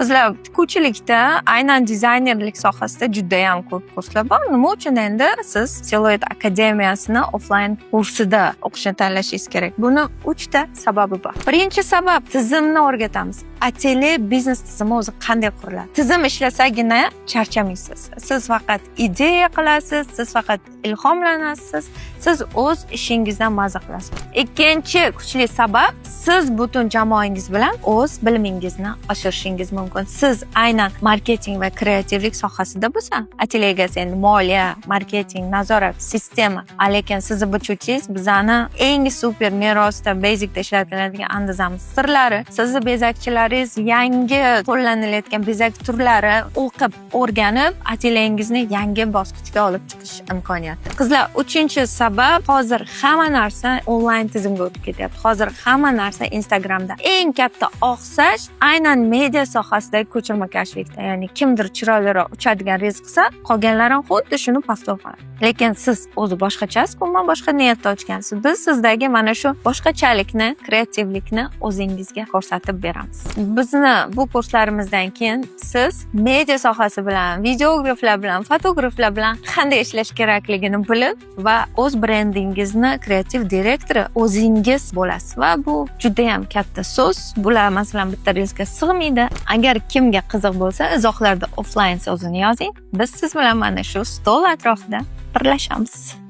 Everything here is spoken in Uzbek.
Bizlar tikuvchilikda aynan dizaynerlik sohasida juda ham ko'p kurslar bor. Nima uchun endi siz Siluet akademiyasini offline kursida o'qishni tanlashingiz kerak? Buni 3 ta sababi bor. Birinchi sabab, tizimni o'rgatamiz. Atelier biznes tizimi o'zi qanday quriladi? Tizim ishlasagina charchamaysiz. Siz faqat ideya qilasiz, siz faqat ilhomlanasiz, siz o'z ishingizdan mazza qilasiz. Ikkinchi kuchli sabab, siz butun jamoangiz bilan o'z bilimingizni oshirishingiz mumkin. Siz aynan marketing va kreativlik sohasida bo'lsa, atelier egasi endi moliya, marketing, nazorat, sistema, lekin sizni bichuvchingiz bizani eng super merosda, basicda ishlatiladigan andazamiz sirlari, sizni bezakchilaringiz yangi qo'llanilayotgan bezak turlari o'qib, o'rganib, atelyengizni yangi bosqichga olib chiqish imkoniyati. Qizlar, uchinchi sabab, hozir hamma narsa onlayn tizimga o'tib ketyapti. Hozir hamma narsa Instagramda. Eng katta oqsash aynan media sohasidagi ko'chirma-kashlikda. Ya'ni kimdir chiroyliroq uchadigan reels qilsa, qolganlari xuddi shuni pastor qiladi. Lekin siz o'zi boshqachasiz-ku, men boshqa niyatda ochgansiz. Biz sizdagi mana shu boshqachalikni, kreativlikni o'zingizga ko'rsatib beramiz. Bizni bu kurslarimizdan keyin siz media sohasi bilan, videograflar bilan, fotograflar bilan qanday ishlash kerakligini bilib va o'z brendingizni kreativ direktori o'zingiz bo'lasiz. Va bu juda ham katta so'z. Bular masalan bitta reelsga sig'maydi. Agar kimga qiziq bo'lsa, izohlarda offline so'zini yozing. Biz siz bilan mana shu stol atrofida birlashamiz.